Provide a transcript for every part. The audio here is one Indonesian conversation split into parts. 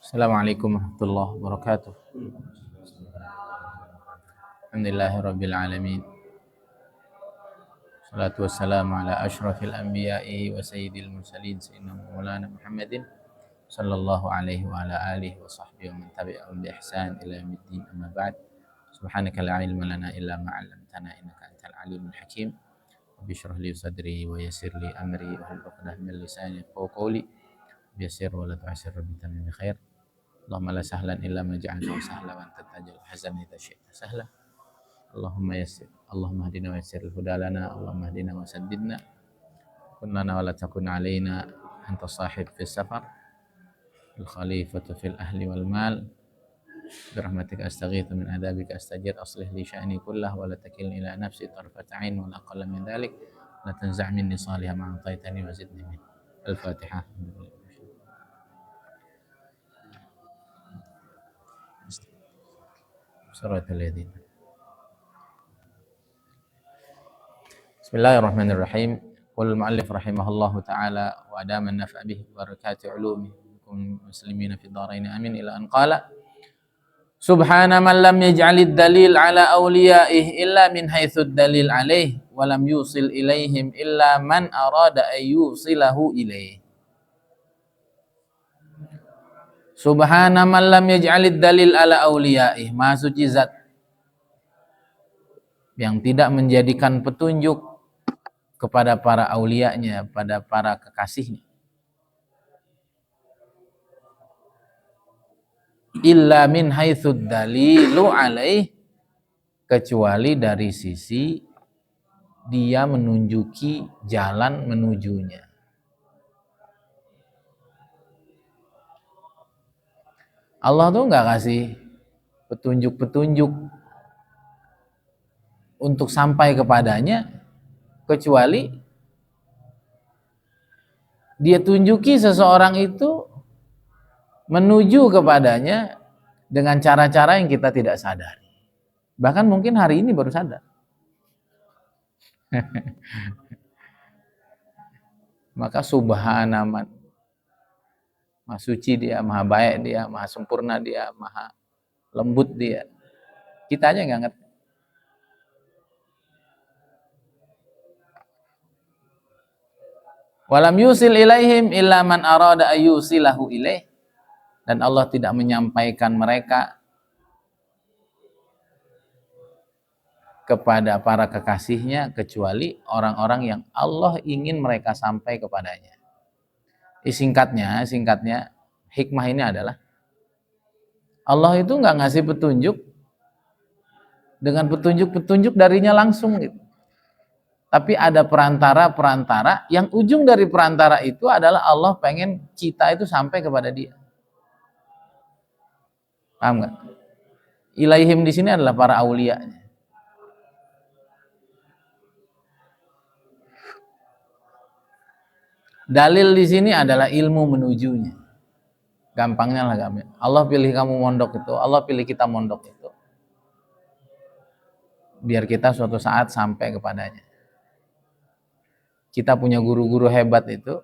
Assalamualaikum warahmatullahi wabarakatuh. Alhamdulillahirabbil alamin. Salatu wassalamu ala asyrafil anbiya'i wa sayyidil mursalin sayyidina Maulana Muhammadin sallallahu alaihi wa ala alihi wa sahbihi wa man tabi'ahum bi ihsan ila yaumiddin, amma ba'd. Subhanaka la ilma lana illa ma 'allamtana innaka antal alimul hakim. Rabbi shrah li sadri wa yassir li amri wahlul 'uqdatam min lisani yafqahu qawli. Biyassir wa la tu'assir rabbi tamim bi khair. Allahumma la sahlan illa ma ja'altahu sahlan wa anta taj'alul hazana idza syi'ta sahla. Allahumma yassir, Allahumma hdina wa yassiril huda lana, Allahumma hdina wa saddidna. Kun lana wa la takun alaina, anta sahib fis safar, al khalifatu fil ahli wal mal. Birahmatika astaghitsu min adabika astajir, aslih li sya'ni kullah wa la takilni ila nafsi tarfata 'ain wa la aqalla min dhalik. La tanza' minni salihah ma 'ataitani wa zidni min. Al-Fatihah. Suratul Yasin. Bismillahirrahmanirrahim. Qul mu'allif rahimahullahu ta'ala wa adama an-naf'a bihi wa barakati 'ulumikum muslimina fid dharain amin ila an qala subhana man lam yaj'alid dalil ala awliya'ihi illa min haitsu dalil alaihi wa lam yusil ilaihim illa man arada ay yusilahu ilaihi. Subhana man lam yaj'alid dalil ala awliya'ihi, Maha suci zat yang tidak menjadikan petunjuk kepada para aulianya, pada para kekasihnya. Illa min haitsud dalilu alaih, kecuali dari sisi dia menunjuki jalan menujunya. Allah tuh nggak kasih petunjuk-petunjuk untuk sampai kepadanya, kecuali dia tunjuki seseorang itu menuju kepadanya dengan cara-cara yang kita tidak sadari. Bahkan mungkin hari ini baru sadar. Maka subhanaman, Maha suci dia, maha baik dia, maha sempurna dia, maha lembut dia. Kita aja nggak ngerti. Walam yusil ilaihim illa man arada ayyusilahu ilaih. Dan Allah tidak menyampaikan mereka kepada para kekasihnya kecuali orang-orang yang Allah ingin mereka sampai kepadanya. Singkatnya, hikmah ini adalah Allah itu nggak ngasih petunjuk dengan petunjuk darinya langsung gitu. Tapi ada perantara yang ujung dari perantara itu adalah Allah pengen kita itu sampai kepada dia. Paham nggak? Ilaihim di sini adalah para aulianya. Dalil di sini adalah ilmu menujunya. Gampangnya lah gampang. Allah pilih kamu mondok itu, Allah pilih kita mondok itu, biar kita suatu saat sampai kepadanya. Kita punya guru-guru hebat itu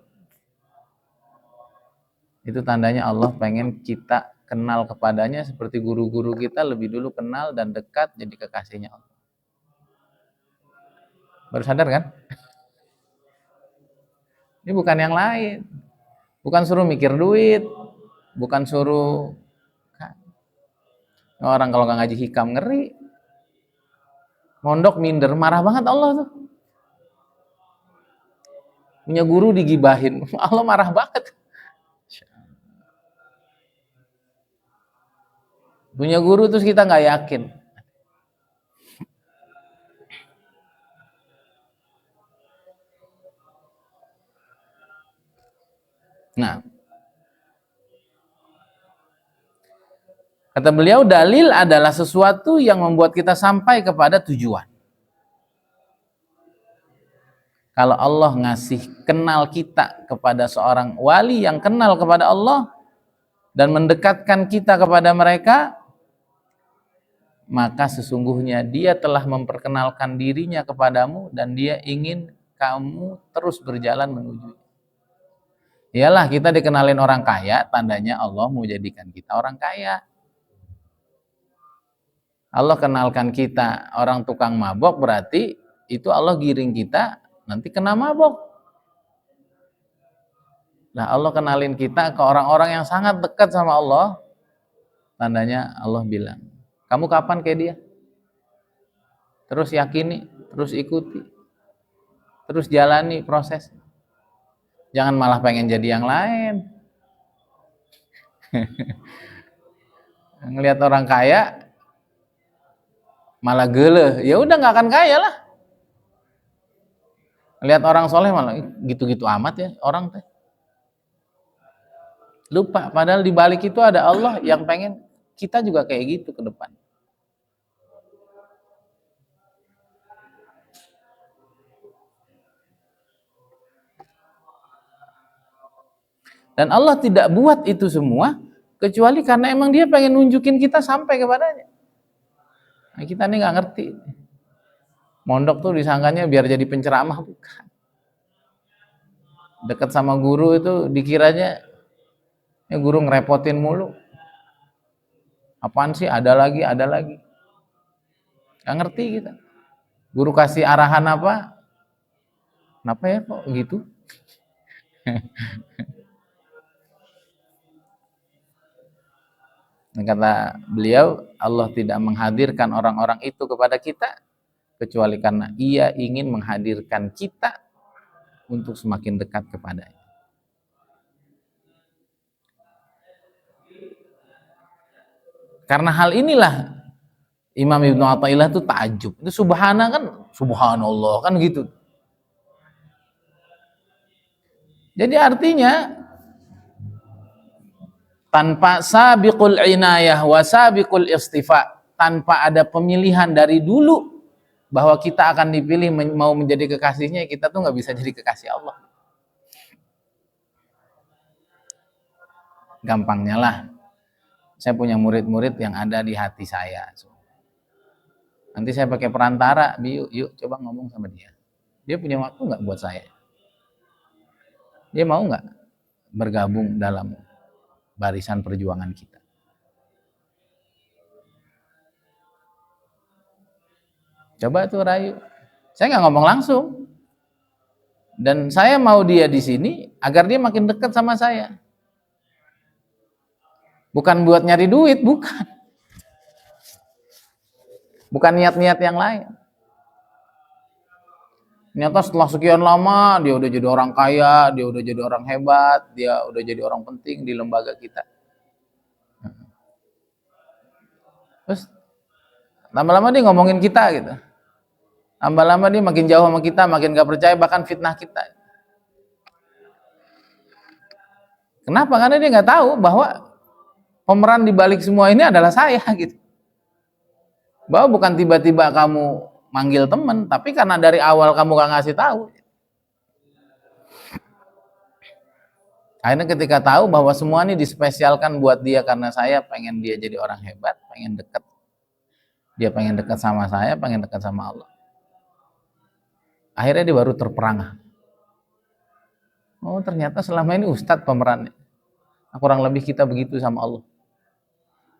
tandanya Allah pengen kita kenal kepadanya seperti guru-guru kita lebih dulu kenal dan dekat jadi kekasihnya Allah. Baru sadar kan? Ini bukan yang lain. Bukan suruh mikir duit, bukan suruh orang kalau nggak ngaji hikam ngeri. Mondok minder, marah banget Allah tuh. Punya guru digibahin, Allah marah banget. Punya guru terus kita nggak yakin. Nah, kata beliau, dalil adalah sesuatu yang membuat kita sampai kepada tujuan. Kalau Allah ngasih kenal kita kepada seorang wali yang kenal kepada Allah dan mendekatkan kita kepada mereka, maka sesungguhnya dia telah memperkenalkan dirinya kepadamu dan dia ingin kamu terus berjalan menuju. Iyalah kita dikenalin orang kaya, tandanya Allah mau jadikan kita orang kaya. Allah kenalkan kita orang tukang mabok, berarti itu Allah giring kita nanti kena mabok. Nah, Allah kenalin kita ke orang-orang yang sangat dekat sama Allah, tandanya Allah bilang, kamu kapan kayak dia? Terus yakini, terus ikuti, terus jalani proses. Jangan malah pengen jadi yang lain. Ngelihat orang kaya malah geleh, ya udah nggak akan kaya lah. Lihat orang soleh malah gitu-gitu amat ya orang teh. Lupa, padahal di balik itu ada Allah yang pengen kita juga kayak gitu ke depan. Dan Allah tidak buat itu semua kecuali karena emang dia pengen nunjukin kita sampai kepadanya. Nah, kita nih nggak ngerti. Mondok tuh disangkanya biar jadi penceramah, bukan. Dekat sama guru itu dikiranya ya guru ngerepotin mulu. Apaan sih? Ada lagi. Nggak ngerti kita. Guru kasih arahan apa? Kenapa ya kok gitu? Dan kata beliau, Allah tidak menghadirkan orang-orang itu kepada kita kecuali karena Ia ingin menghadirkan kita untuk semakin dekat kepadanya. Karena hal inilah Imam Ibnu Athaillah itu takjub. Itu subhanallah kan gitu. Jadi artinya tanpa sabiqul inayah wa sabiqul istifa, tanpa ada pemilihan dari dulu bahwa kita akan dipilih mau menjadi kekasihnya, kita tuh nggak bisa jadi kekasih Allah. Gampangnya lah, saya punya murid-murid yang ada di hati saya. Nanti saya pakai perantara, yuk coba ngomong sama dia. Dia punya waktu nggak buat saya? Dia mau nggak bergabung dalam barisan perjuangan kita? Coba tuh rayu. Saya nggak ngomong langsung. Dan saya mau dia di sini agar dia makin dekat sama saya. Bukan buat nyari duit, bukan. Bukan niat-niat yang lain. Ternyata setelah sekian lama dia udah jadi orang kaya, dia udah jadi orang hebat, dia udah jadi orang penting di lembaga kita. Terus lama-lama dia ngomongin kita gitu. Lama-lama dia makin jauh sama kita, makin gak percaya, bahkan fitnah kita. Kenapa? Karena dia nggak tahu bahwa pemeran di balik semua ini adalah saya gitu. Bahwa bukan tiba-tiba kamu manggil temen, tapi karena dari awal kamu gak ngasih tahu. Akhirnya ketika tahu bahwa semua ini dispesialkan buat dia karena saya pengen dia jadi orang hebat, pengen dekat. Dia pengen dekat sama saya, pengen dekat sama Allah. Akhirnya dia baru terperangah. Oh ternyata selama ini ustadz pemerannya. Nah, kurang lebih kita begitu sama Allah.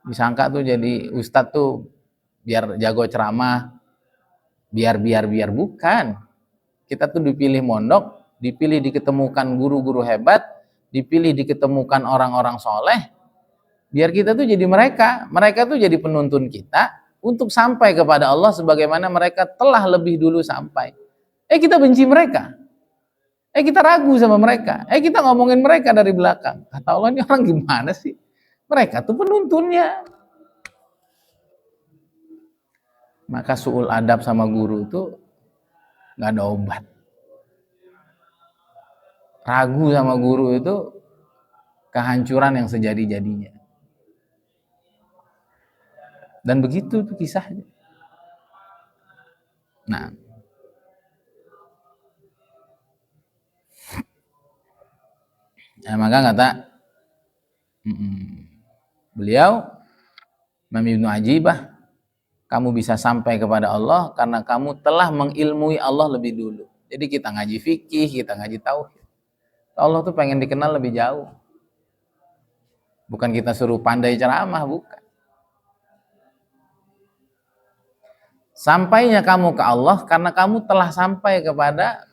Disangka tuh jadi ustadz tuh biar jago ceramah, biar bukan. Kita tuh dipilih mondok, dipilih diketemukan guru-guru hebat, dipilih diketemukan orang-orang soleh, biar kita tuh jadi mereka tuh jadi penuntun kita untuk sampai kepada Allah sebagaimana mereka telah lebih dulu sampai. Kita benci mereka, kita ragu sama mereka, kita ngomongin mereka dari belakang. Kata Allah, ini orang gimana sih? Mereka tuh penuntunnya. Maka su'ul adab sama guru itu gak ada obat. Ragu sama guru itu kehancuran yang sejadi-jadinya. Dan begitu tuh kisahnya. Nah, maka kata beliau Imam Ibnu Ajibah, kamu bisa sampai kepada Allah karena kamu telah mengilmui Allah lebih dulu. Jadi kita ngaji fikih, kita ngaji tauhid, Allah tuh pengen dikenal lebih jauh. Bukan kita suruh pandai ceramah, bukan. Sampainya kamu ke Allah karena kamu telah sampai kepada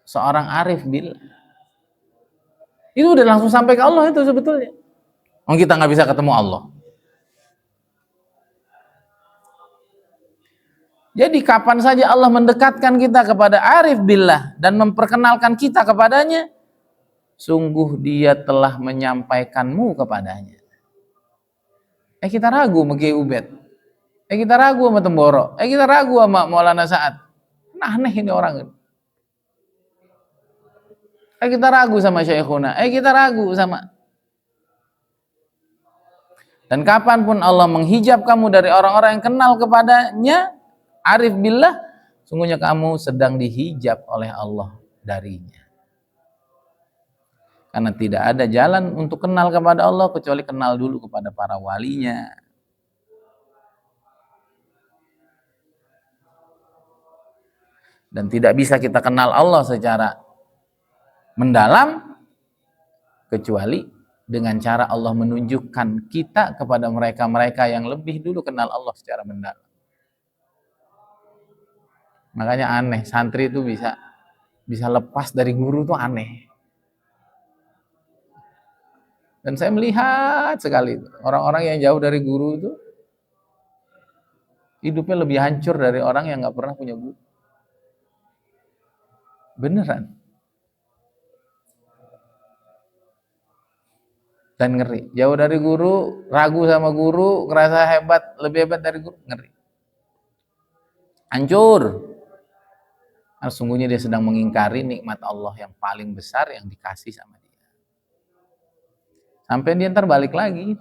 seorang arif billah. Itu udah langsung sampai ke Allah itu sebetulnya. Oh, kita nggak bisa ketemu Allah. Jadi kapan saja Allah mendekatkan kita kepada arif billah dan memperkenalkan kita kepadanya, sungguh dia telah menyampaikanmu kepadanya. Kita ragu sama Kiai Ubed. Kita ragu sama Temboro. Kita ragu sama Maulana Sa'ad. Aneh ini orang. Kita ragu sama Syekhuna. Kita ragu sama. Dan kapanpun Allah menghijab kamu dari orang-orang yang kenal kepadanya, arif billah, sungguhnya kamu sedang dihijab oleh Allah darinya. Karena tidak ada jalan untuk kenal kepada Allah kecuali kenal dulu kepada para walinya. Dan tidak bisa kita kenal Allah secara mendalam kecuali dengan cara Allah menunjukkan kita kepada mereka-mereka yang lebih dulu kenal Allah secara mendalam. Makanya aneh, santri itu bisa lepas dari guru itu aneh. Dan saya melihat sekali orang-orang yang jauh dari guru itu hidupnya lebih hancur dari orang yang nggak pernah punya guru. Beneran. Dan ngeri. Jauh dari guru, ragu sama guru, ngerasa hebat, lebih hebat dari guru, ngeri. Hancur. Karena sungguhnya dia sedang mengingkari nikmat Allah yang paling besar yang dikasih sama dia. Sampai dia ntar balik lagi.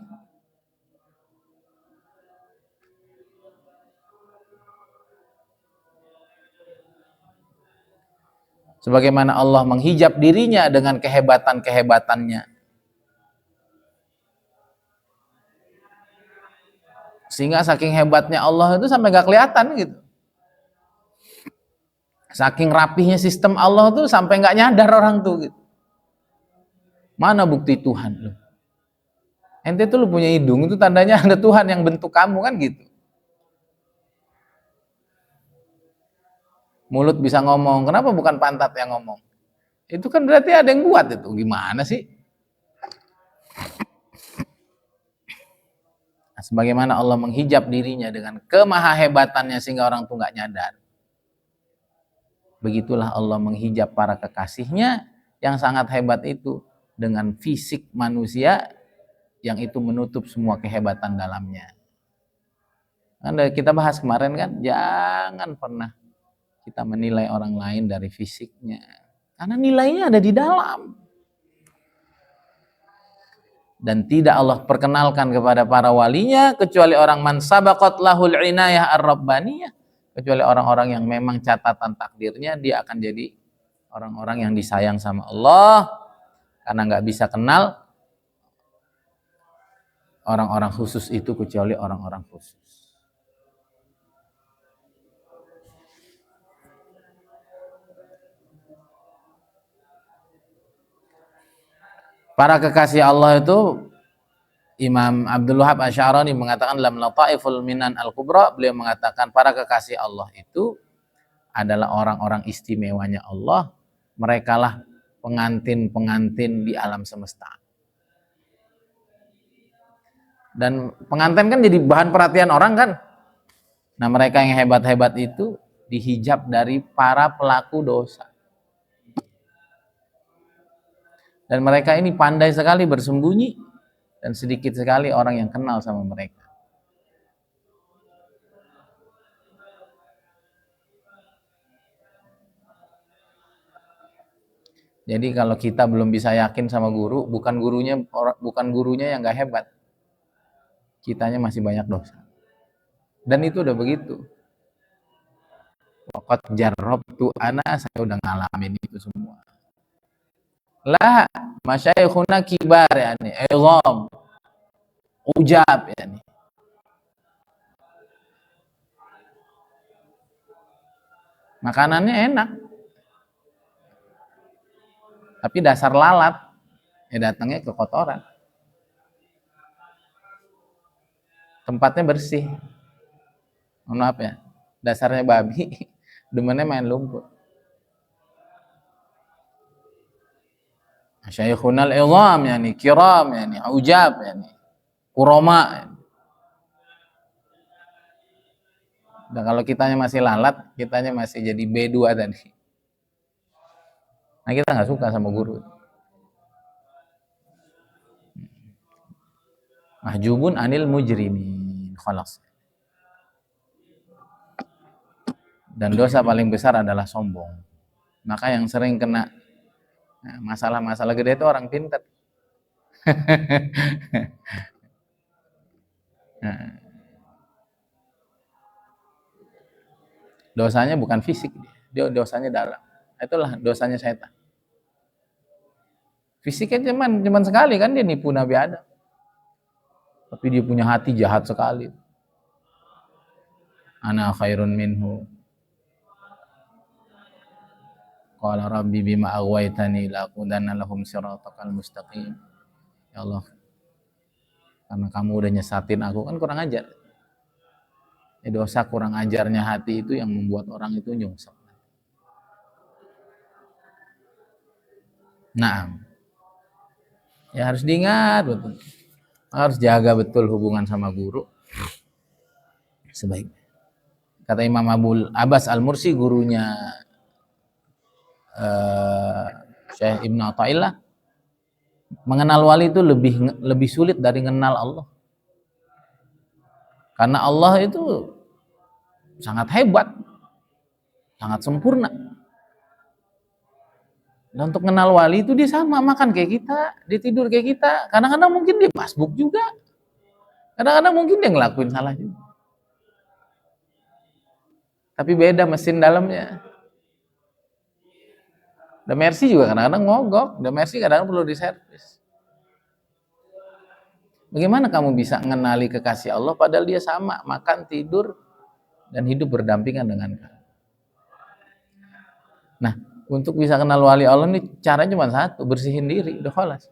Sebagaimana Allah menghijab dirinya dengan kehebatan-kehebatannya. Sehingga saking hebatnya Allah itu sampai gak kelihatan gitu. Saking rapihnya sistem Allah tuh sampai gak nyadar orang tuh gitu. Mana bukti Tuhan lu? Ente tuh lu punya hidung itu tandanya ada Tuhan yang bentuk kamu kan gitu. Mulut bisa ngomong, kenapa bukan pantat yang ngomong? Itu kan berarti ada yang buat itu. Gimana sih? Nah, sebagaimana Allah menghijab dirinya dengan kemahahebatannya sehingga orang tuh nggak nyadar. Begitulah Allah menghijab para kekasihnya yang sangat hebat itu dengan fisik manusia yang itu menutup semua kehebatan dalamnya. Kan kita bahas kemarin kan, jangan pernah kita menilai orang lain dari fisiknya. Karena nilainya ada di dalam. Dan tidak Allah perkenalkan kepada para walinya kecuali orang man sabaqat lahul inayah ar-rabbaniyah, kecuali orang-orang yang memang catatan takdirnya dia akan jadi orang-orang yang disayang sama Allah, karena nggak bisa kenal orang-orang khusus itu kecuali orang-orang khusus. Para kekasih Allah itu, Imam Abdul Wahab Asy'arani mengatakan dalam Lataiful Minan Al-Kubra, beliau mengatakan para kekasih Allah itu adalah orang-orang istimewanya Allah, merekalah pengantin-pengantin di alam semesta. Dan pengantin kan jadi bahan perhatian orang kan. Nah, mereka yang hebat-hebat itu dihijab dari para pelaku dosa. Dan mereka ini pandai sekali bersembunyi dan sedikit sekali orang yang kenal sama mereka. Jadi kalau kita belum bisa yakin sama guru, bukan gurunya yang nggak hebat, kitanya masih banyak dosa. Dan itu udah begitu. Waqad jarrabtu ana, saya udah ngalamin itu semua. Lah, masyayikhuna kibar ya nih, izam, ujab ya nih. Makanannya enak. Tapi dasar lalat, ya datangnya ke kotoran. Tempatnya bersih. Mohon maaf ya, dasarnya babi, demennya main lumpur. Syaikhunal izam, yani kiram, yani ujab, yani kuroma. Dan kalau kitanya masih lalat, kitanya masih jadi B2 tadi. Nah kita nggak suka sama guru. Mahjubun anil mujrimin, khalas. Dan dosa paling besar adalah sombong. Maka yang sering kena masalah-masalah gede itu orang pintar. Nah, dosanya bukan fisik, dia dosanya dalam. Itulah dosanya setan. Fisiknya cuman sekali kan dia nipu Nabi Adam. Tapi dia punya hati jahat sekali. Ana khairun minhu. Qala rabbi bima aghwaytani laqudanna lahum siratakal mustaqim. Ya Allah, karena kamu udah nyesatin aku, kan kurang ajar. Dosa kurang ajarnya hati itu yang membuat orang itu nyungsep. Nah, ya harus diingat betul. Harus jaga betul hubungan sama guru. Sebaiknya. Kata Imam Abul Abbas Al-Mursi, gurunya Syekh Ibnu Athaillah, mengenal wali itu lebih sulit dari mengenal Allah. Karena Allah itu sangat hebat, sangat sempurna. Dan untuk kenal wali itu dia sama, makan kayak kita, dia tidur kayak kita. Kadang-kadang mungkin dia masbuk juga. Kadang-kadang mungkin dia ngelakuin salah juga. Tapi beda mesin dalamnya. The Mercy juga kadang-kadang mogok. The Mercy kadang-kadang perlu diservis. Bagaimana kamu bisa mengenali kekasih Allah padahal dia sama, makan, tidur, dan hidup berdampingan dengan kamu. Nah, untuk bisa kenal wali Allah ini caranya cuma satu, bersihin diri, udah khalas.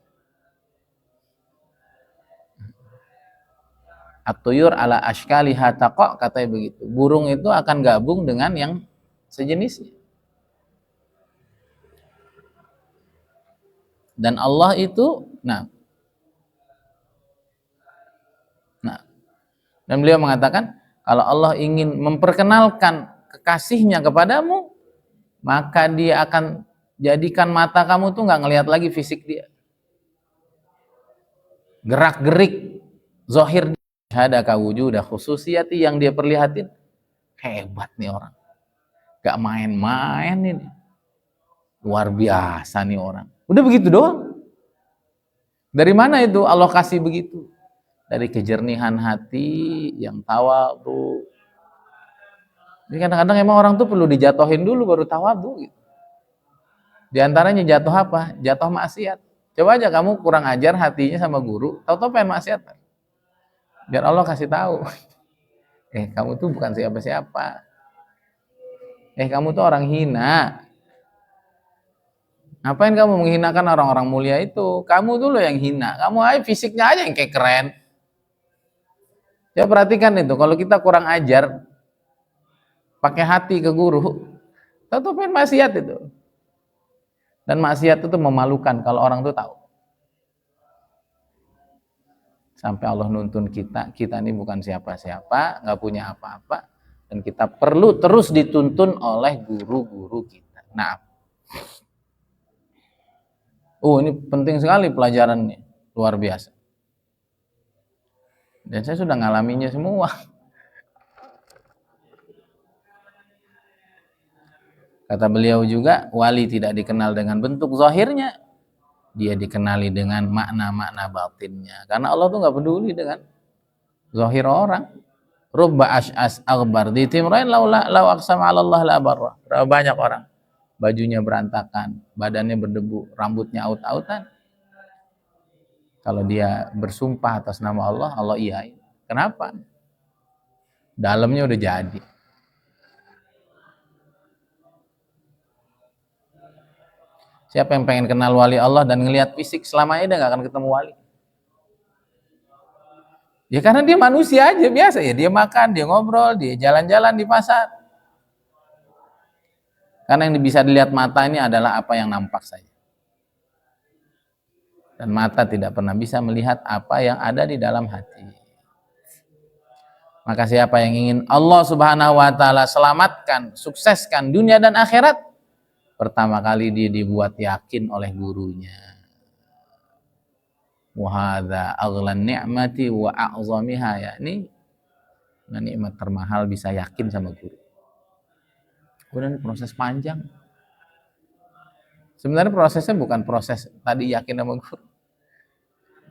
At-tuyur ala ashkaliha taqa, katanya begitu. Burung itu akan gabung dengan yang sejenisnya. Dan Allah itu, dan beliau mengatakan, kalau Allah ingin memperkenalkan kekasihnya kepadamu, maka dia akan jadikan mata kamu tuh nggak ngelihat lagi fisik dia. Gerak-gerik, zahir hadaka wujudah khususiyati, yang dia perlihatin, hebat nih orang. Gak main-main ini. Luar biasa nih orang. Udah begitu doang. Dari mana itu Allah kasih begitu? Dari kejernihan hati yang tawadhu. Jadi kadang-kadang emang orang tuh perlu dijatuhin dulu baru tawadhu gitu. Di antaranya jatuh apa? Jatuh maksiat. Coba aja kamu kurang ajar hatinya sama guru, tahu-tahu pengen maksiat. Biar Allah kasih tahu. Kamu tuh bukan siapa-siapa. Kamu tuh orang hina. Ngapain kamu menghinakan orang-orang mulia itu? Kamu dulu yang hina. Kamu aja fisiknya aja yang kayak keren. Ya perhatikan itu, kalau kita kurang ajar, pakai hati ke guru, tahu pengen maksiat itu. Dan maksiat itu memalukan kalau orang tuh tahu. Sampai Allah nuntun kita ini bukan siapa-siapa, nggak punya apa-apa, dan kita perlu terus dituntun oleh guru-guru kita. Nah, ini penting sekali pelajarannya, luar biasa. Dan saya sudah ngalaminya semua. Kata beliau juga, wali tidak dikenal dengan bentuk zahirnya, dia dikenali dengan makna-makna batinnya. Karena Allah tuh nggak peduli dengan zahir orang. Rubba ash'as aghbar di timrain lau aqsama 'ala Allah la barra. Banyak orang bajunya berantakan, badannya berdebu, rambutnya aut-autan. Kalau dia bersumpah atas nama Allah, Allah iyain. Kenapa? Dalamnya udah jadi. Siapa yang pengen kenal wali Allah dan ngelihat fisik selamanya dia nggak akan ketemu wali. Ya karena dia manusia aja biasa ya, dia makan, dia ngobrol, dia jalan-jalan di pasar. Karena yang bisa dilihat mata ini adalah apa yang nampak saja. Dan mata tidak pernah bisa melihat apa yang ada di dalam hati. Maka siapa yang ingin Allah Subhanahu wa taala selamatkan, sukseskan dunia dan akhirat, pertama kali dia dibuat yakin oleh gurunya. Wa hadza aghlan ni'mati wa a'zamiha, ya ini nikmat termahal bisa yakin sama guru. Kemudian proses panjang. Sebenarnya prosesnya bukan proses tadi yakin sama guru.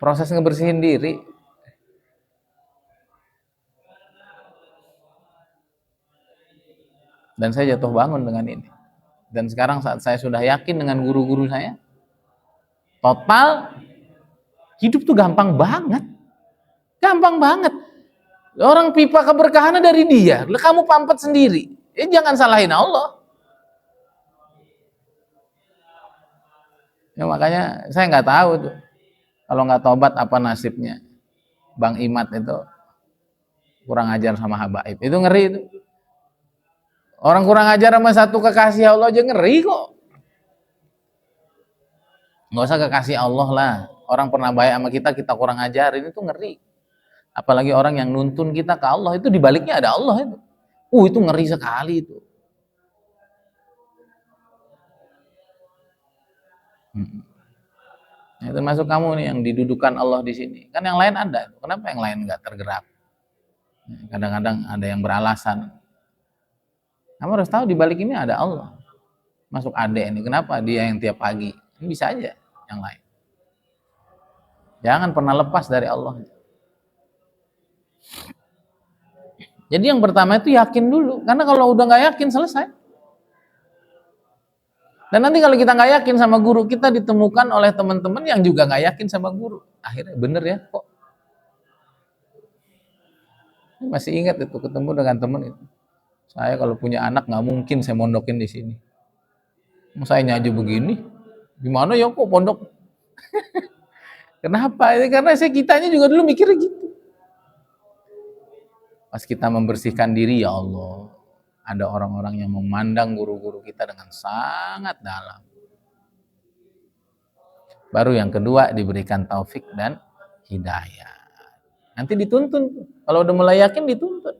Proses ngebersihin diri. Dan saya jatuh bangun dengan ini. Dan sekarang saat saya sudah yakin dengan guru-guru saya, total hidup tuh gampang banget. Gampang banget. Orang pipa keberkahannya dari dia. Kamu pampet sendiri. Jangan salahin Allah. Ya makanya saya nggak tahu tuh. Kalau nggak tobat apa nasibnya. Bang Imat itu kurang ajar sama habaib. Itu ngeri itu. Orang kurang ajar sama satu kekasih Allah aja ngeri kok. Nggak usah kekasih Allah lah. Orang pernah baik sama kita, kita kurang ajarin, itu ngeri. Apalagi orang yang nuntun kita ke Allah, itu dibaliknya ada Allah itu. Itu ngeri sekali itu. Nah, termasuk kamu nih yang didudukan Allah di sini. Kan yang lain ada. Kenapa yang lain nggak tergerak? Kadang-kadang ada yang beralasan. Kamu harus tahu di balik ini ada Allah. Masuk adek ini, kenapa dia yang tiap pagi? Ini bisa aja yang lain. Jangan pernah lepas dari Allah. Jadi yang pertama itu yakin dulu, karena kalau udah nggak yakin selesai. Dan nanti kalau kita nggak yakin sama guru, kita ditemukan oleh teman-teman yang juga nggak yakin sama guru. Akhirnya bener ya kok. Masih ingat itu ketemu dengan teman itu. Saya kalau punya anak nggak mungkin saya mondokin di sini. Saya aja begini, gimana ya kok pondok? Kenapa? Karena kitanya juga dulu mikirnya gitu. Pas kita membersihkan diri, ya Allah, ada orang-orang yang memandang guru-guru kita dengan sangat dalam. Baru yang kedua diberikan taufik dan hidayah. Nanti dituntun. Kalau udah mulai yakin dituntun.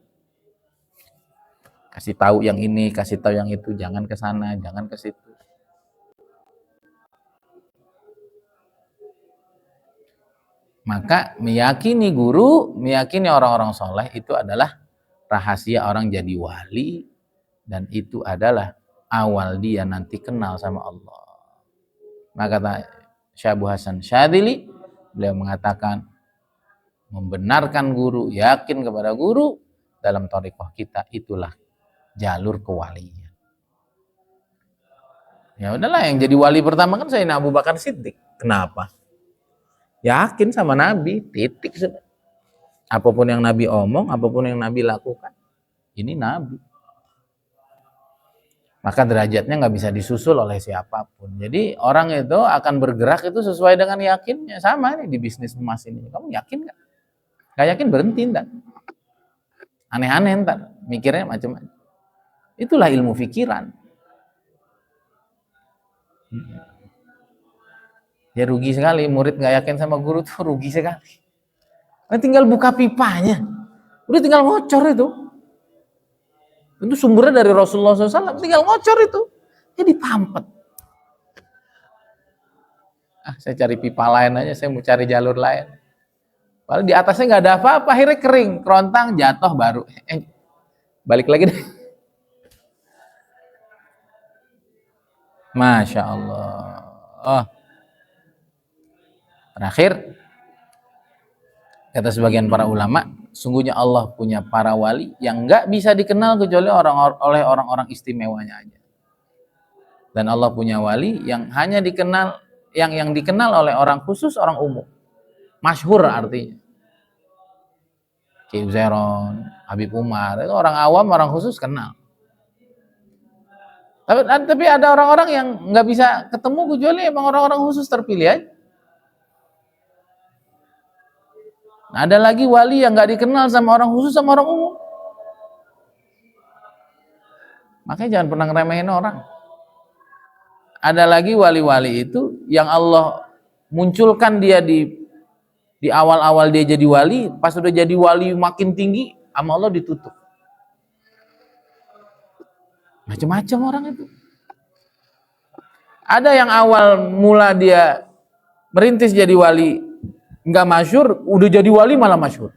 Kasih tahu yang ini, kasih tahu yang itu, jangan ke sana, jangan ke situ. Maka meyakini guru, meyakini orang-orang soleh itu adalah rahasia orang jadi wali, dan itu adalah awal dia nanti kenal sama Allah. Maka kata Syekh Abu Hasan Syadzili, beliau mengatakan membenarkan guru, yakin kepada guru dalam thariqah kita itulah jalur kewalian. Ya udahlah, yang jadi wali pertama kan Sayyidina Abu Bakar Siddiq. Kenapa? Yakin sama Nabi, titik. Apapun yang Nabi omong, apapun yang Nabi lakukan, ini Nabi. Maka derajatnya nggak bisa disusul oleh siapapun. Jadi orang itu akan bergerak itu sesuai dengan yakinnya. Sama nih di bisnis emas ini. Kamu yakin nggak? Nggak yakin berhenti ntar. Aneh-aneh ntar. Mikirnya macam-macam. Itulah ilmu pikiran. Ya rugi sekali, murid nggak yakin sama guru tuh rugi sekali. Nah, tinggal buka pipanya, udah tinggal ngocor itu. Itu sumbernya dari Rasulullah SAW, tinggal ngocor itu, jadi pampet. Saya cari pipa lain aja, saya mau cari jalur lain. Padahal di atasnya nggak ada apa-apa, akhirnya kering, kerontang, jatuh baru. Balik lagi deh. Masya Allah. Terakhir, kata sebagian para ulama, sungguhnya Allah punya para wali yang nggak bisa dikenal kecuali oleh orang-orang istimewanya aja. Dan Allah punya wali yang hanya dikenal, yang dikenal oleh orang khusus, orang umum. Masyhur artinya. Ki Uzairon, Habib Umar, itu orang awam, orang khusus kenal. Tapi ada orang-orang yang nggak bisa ketemu kecuali emang orang-orang khusus terpilih aja. Nah, ada lagi wali yang nggak dikenal sama orang khusus sama orang umum. Makanya jangan pernah ngeremehin orang. Ada lagi wali-wali itu yang Allah munculkan dia di awal-awal dia jadi wali, pas udah jadi wali makin tinggi, sama Allah ditutup. Macam-macam orang itu. Ada yang awal mula dia merintis jadi wali nggak masyhur, udah jadi wali malah masyhur.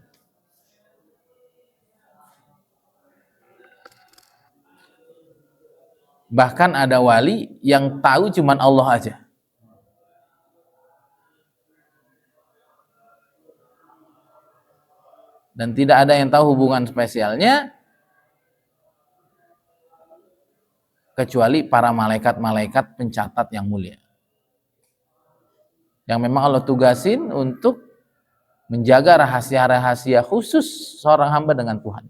Bahkan ada wali yang tahu cuman Allah aja. Dan tidak ada yang tahu hubungan spesialnya kecuali para malaikat-malaikat pencatat yang mulia. Yang memang Allah tugasin untuk menjaga rahasia-rahasia khusus seorang hamba dengan Tuhan.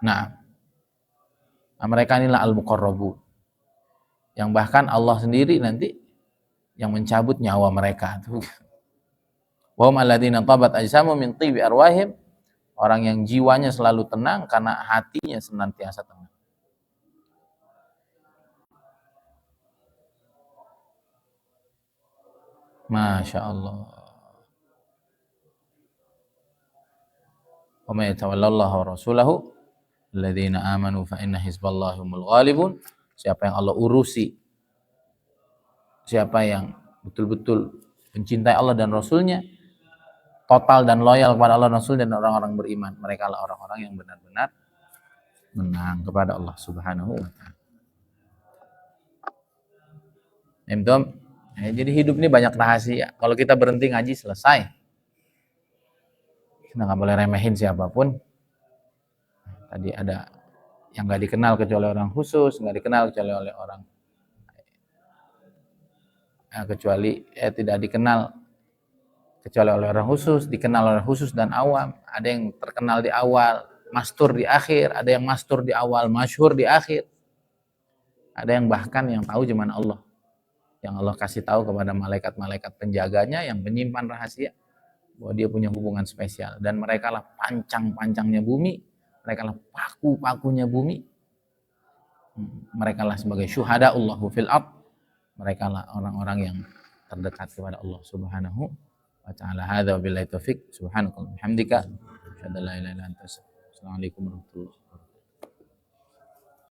Nah, mereka inilah al-muqarrabu, yang bahkan Allah sendiri nanti yang mencabut nyawa mereka. Wa hum alladzina tabat ajsamu min tibi arwahim, orang yang jiwanya selalu tenang karena hatinya senantiasa tenang. Masya Allah. Wa may yatawallallaha wa rasulahu alladzina amanu fa inna hizballahi humul ghalibun. Siapa yang Allah urusi, siapa yang betul-betul mencintai Allah dan Rasulnya, total dan loyal kepada Allah dan Rasul dan orang-orang beriman, mereka lah orang-orang yang benar-benar menang kepada Allah Subhanahu wa ta'ala. Jadi hidup ini banyak rahasia. Kalau kita berhenti ngaji selesai. Kita nggak boleh remehin siapapun. Tadi ada yang nggak dikenal kecuali orang khusus, nggak dikenal kecuali oleh orang tidak dikenal kecuali oleh orang khusus, dikenal oleh khusus dan awam. Ada yang terkenal di awal, mastur di akhir. Ada yang mastur di awal, masyhur di akhir. Ada yang bahkan yang tahu cuman Allah. Yang Allah kasih tahu kepada malaikat-malaikat penjaganya yang menyimpan rahasia bahwa dia punya hubungan spesial, dan mereka lah pancang-pancangnya bumi, mereka lah paku-pakunya bumi, mereka lah sebagai syuhada'ullahu fil ard, mereka lah orang-orang yang terdekat kepada Allah Subhanahu wa ta'ala. Hadza wabillahi taufik. Subhanakallahumma hamdika asyhadu an la ilaha illa anta astaghfiruka wa atubu ilaik. Assalamualaikum warahmatullahi wabarakatuh.